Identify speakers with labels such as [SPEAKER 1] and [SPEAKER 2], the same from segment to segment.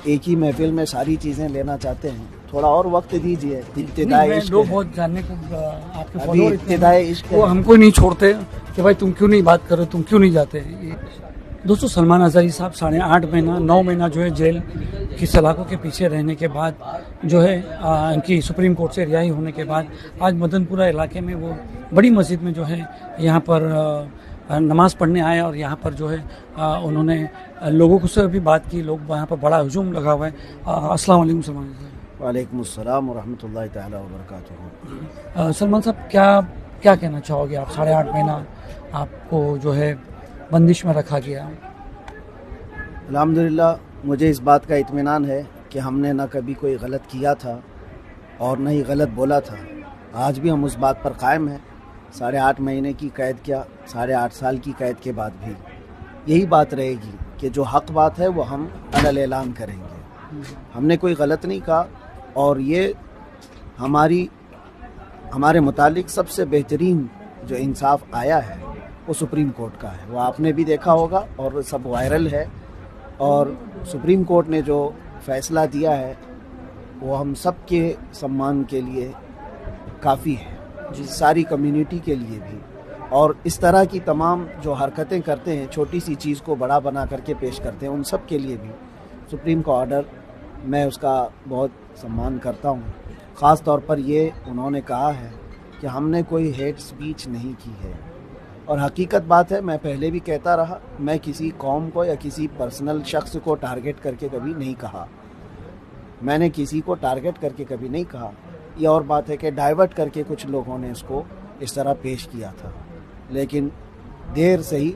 [SPEAKER 1] ایک ہی محفل میں ساری چیزیں لینا چاہتے ہیں، تھوڑا اور وقت دیجیے. ابتدائی عشق
[SPEAKER 2] لوگ بہت جاننے کو آپ کے
[SPEAKER 1] ابھی
[SPEAKER 2] فالوور
[SPEAKER 1] ابتدائی عشق
[SPEAKER 2] وہ ہم کو نہیں چھوڑتے کہ بھائی تم کیوں نہیں بات کر رہے، تم کیوں نہیں جاتے. دوستو سلمان اظہری صاحب 8.5 مہینہ 9 مہینہ جو ہے جیل کی سلاخوں کے پیچھے رہنے کے بعد جو ہے ان کی سپریم کورٹ سے رہائی ہونے کے بعد آج مدن پورہ علاقے میں وہ بڑی مسجد میں جو ہے یہاں پر نماز پڑھنے آئے اور یہاں پر جو ہے انہوں نے لوگوں کو سے بھی بات کی. لوگ یہاں پر بڑا ہجوم لگا ہوا ہے. السلام علیکم سلمان صاحب.
[SPEAKER 1] وعلیکم السلام ورحمۃ اللہ تعالیٰ وبرکاتہ.
[SPEAKER 2] سلمان صاحب کیا کہنا چاہو گے آپ؟ 8.5 مہینہ آپ کو جو ہے بندش میں رکھا گیا.
[SPEAKER 1] الحمدللہ مجھے اس بات کا اطمینان ہے کہ ہم نے نہ کبھی کوئی غلط کیا تھا اور نہ ہی غلط بولا تھا. آج بھی ہم اس بات پر قائم ہیں. 8.5 مہینے کی قید کیا، 8.5 سال کی قید کے بعد بھی یہی بات رہے گی کہ جو حق بات ہے وہ ہم علل اعلان کریں گے. ہم نے کوئی غلط نہیں کہا اور یہ ہمارے متعلق سب سے بہترین جو انصاف آیا ہے وہ سپریم کورٹ کا ہے. وہ آپ نے بھی دیکھا ہوگا اور سب وائرل ہے. اور سپریم کورٹ نے جو فیصلہ دیا ہے وہ ہم سب کے سمان کے لیے کافی ہے، ساری کمیونٹی کے لیے بھی. اور اس طرح کی تمام جو حرکتیں کرتے ہیں، چھوٹی سی چیز کو بڑا بنا کر کے پیش کرتے ہیں، ان سب کے لیے بھی سپریم کا آرڈر میں اس کا بہت سمان کرتا ہوں. خاص طور پر یہ انہوں نے کہا ہے کہ ہم نے کوئی ہیٹ سپیچ نہیں کی ہے. اور حقیقت بات ہے، میں پہلے بھی کہتا رہا، میں کسی قوم کو یا کسی پرسنل شخص کو ٹارگٹ کر کے کبھی نہیں کہا. میں نے کسی کو ٹارگٹ کر کے کبھی نہیں کہا. یہ اور بات ہے کہ ڈائیورٹ کر کے کچھ لوگوں نے اس کو اس طرح پیش کیا تھا. لیکن دیر سے ہی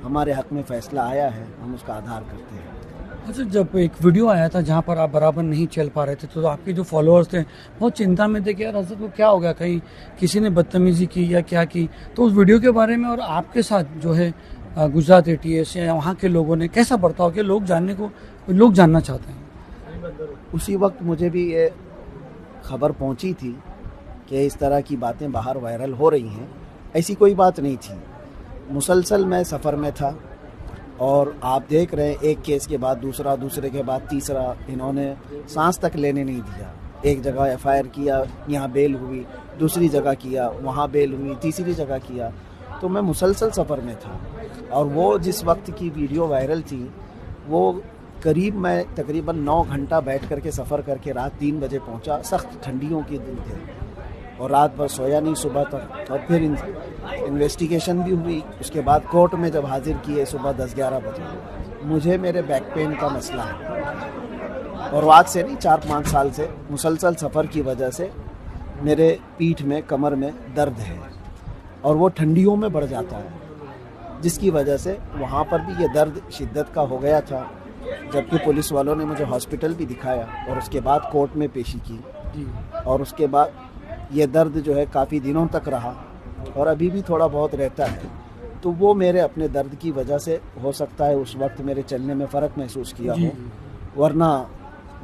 [SPEAKER 1] ہمارے حق میں فیصلہ آیا ہے، ہم اس کا آدھار کرتے ہیں.
[SPEAKER 2] اچھا، جب ایک ویڈیو آیا تھا جہاں پر آپ برابر نہیں چل پا رہے تھے تو آپ کے جو فالوورز تھے بہت چنتا میں تھے کہ یار حضرت کو کیا ہو گیا، کہیں کسی نے بدتمیزی کی یا کیا کی. تو اس ویڈیو کے بارے میں اور آپ کے ساتھ جو ہے گجرات ATS یا وہاں کے لوگوں نے کیسا برتاؤ کہ لوگ جاننا چاہتے ہیں.
[SPEAKER 1] اسی وقت مجھے بھی یہ خبر پہنچی تھی کہ اس طرح کی باتیں باہر وائرل ہو رہی ہیں. ایسی کوئی بات نہیں تھی. مسلسل میں سفر میں تھا اور آپ دیکھ رہے ہیں ایک کیس کے بعد دوسرا، دوسرے کے بعد تیسرا. انہوں نے سانس تک لینے نہیں دیا. ایک جگہ FIR کیا، یہاں بیل ہوئی، دوسری جگہ کیا، وہاں بیل ہوئی، تیسری جگہ کیا. تو میں مسلسل سفر میں تھا. اور وہ جس وقت کی ویڈیو وائرل تھی وہ میں تقریباً 9 گھنٹہ بیٹھ کر کے سفر کر کے رات 3 بجے پہنچا. سخت ٹھنڈیوں کے دن تھے اور رات بھر سویا نہیں صبح تک. اور پھر انویسٹیگیشن بھی ہوئی. اس کے بعد کورٹ میں جب حاضر کیے صبح 10-11 بجے. مجھے میرے بیک پین کا مسئلہ ہے اور آج سے نہیں 4-5 سال سے مسلسل سفر کی وجہ سے میرے پیٹھ میں، کمر میں درد ہے اور وہ ٹھنڈیوں میں بڑھ جاتا ہے، جس کی وجہ سے وہاں پر بھی یہ درد شدت کا ہو گیا تھا. جبکہ پولیس والوں نے مجھے ہاسپٹل بھی دکھایا اور اس کے بعد کورٹ میں پیشی کی. اور اس کے بعد یہ درد جو ہے کافی دنوں تک رہا اور ابھی بھی تھوڑا بہت رہتا ہے. تو وہ میرے اپنے درد کی وجہ سے ہو سکتا ہے اس وقت میرے چلنے میں فرق محسوس کیا ہو، ورنہ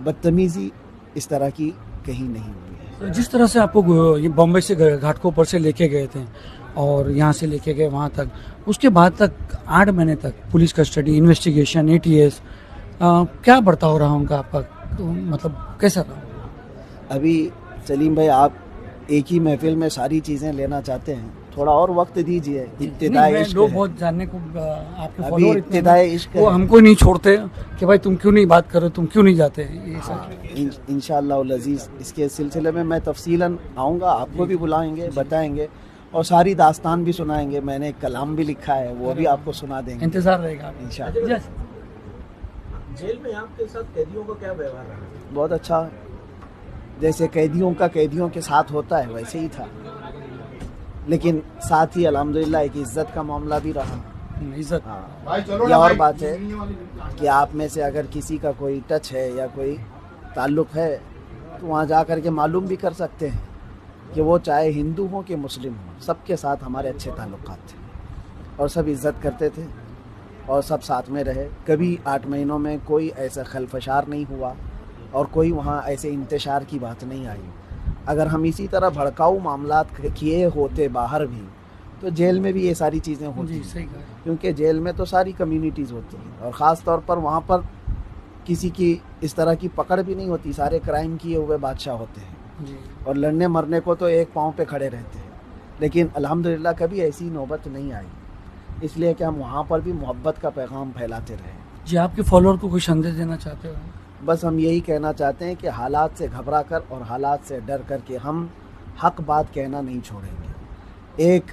[SPEAKER 1] بدتمیزی اس طرح کی کہیں نہیں ہوئی ہے.
[SPEAKER 2] جس طرح سے آپ کو بامبے سے گھاٹکوپر سے لے کے گئے تھے اور یہاں سے لے کے گئے وہاں تک، اس کے بعد تک 8 مہینے تک پولیس کسٹڈی، انویسٹیگیشن، ATS، کیا برتاؤ رہا ان کا آپ کا، مطلب کیسا رہا؟
[SPEAKER 1] ابھی سلیم بھائی آپ ایک ہی محفل میں ساری چیزیں لینا چاہتے ہیں، تھوڑا اور وقت دیجیے. ابتدائی عشق
[SPEAKER 2] لوگ
[SPEAKER 1] ہے.
[SPEAKER 2] بہت جاننے کو آپ کے
[SPEAKER 1] ابھی
[SPEAKER 2] فالوور
[SPEAKER 1] ابتدائی عشق
[SPEAKER 2] وہ ہم کو نہیں چھوڑتے کہ بھائی تم کیوں نہیں بات کرو، تم کیوں نہیں جاتے.
[SPEAKER 1] انشاءاللہ العزیز اس کے سلسلے میں میں تفصیلاً آؤں گا، آپ کو بھی بلائیں گے، بتائیں گے اور ساری داستان بھی سنائیں گے. میں نے ایک کلام بھی لکھا ہے، وہ بھی آپ کو سنا دیں گے.
[SPEAKER 2] انتظار رہے گا
[SPEAKER 1] انشاءاللہ.
[SPEAKER 3] جیل میں آپ کے ساتھ قیدیوں کا کیا ویوہار رہا؟
[SPEAKER 1] بہت اچھا. جیسے قیدیوں کا قیدیوں کے ساتھ ہوتا ہے ویسے ہی تھا، لیکن ساتھ ہی الحمدللہ ایک عزت کا معاملہ بھی رہا.
[SPEAKER 2] عزت.
[SPEAKER 1] یہ اور بات ہے کہ آپ میں سے اگر کسی کا کوئی ٹچ ہے یا کوئی تعلق ہے تو وہاں جا کر کے معلوم بھی کر سکتے ہیں کہ وہ چاہے ہندو ہوں کہ مسلم ہوں، سب کے ساتھ ہمارے اچھے تعلقات تھے اور سب عزت کرتے تھے اور سب ساتھ میں رہے. کبھی 8 مہینوں میں کوئی ایسا خلفشار نہیں ہوا اور کوئی وہاں ایسے انتشار کی بات نہیں آئی. اگر ہم اسی طرح بھڑکاؤ معاملات کیے ہوتے باہر بھی تو جیل میں بھی یہ ساری چیزیں ہوتی ہیں، کیونکہ جیل میں تو ساری کمیونٹیز ہوتی ہیں اور خاص طور پر وہاں پر کسی کی اس طرح کی پکڑ بھی نہیں ہوتی، سارے کرائم کیے ہوئے بادشاہ ہوتے ہیں
[SPEAKER 2] جی
[SPEAKER 1] اور لڑنے مرنے کو تو ایک پاؤں پہ کھڑے رہتے ہیں، لیکن الحمدللہ کبھی ایسی نوبت نہیں آئی، اس لیے کہ ہم وہاں پر بھی محبت کا پیغام پھیلاتے رہے۔
[SPEAKER 2] جی آپ کے فالوور کو کوئی سندیش دینا چاہتے ہو؟
[SPEAKER 1] بس ہم یہی کہنا چاہتے ہیں کہ حالات سے گھبرا کر اور حالات سے ڈر کر کے ہم حق بات کہنا نہیں چھوڑیں گے۔ ایک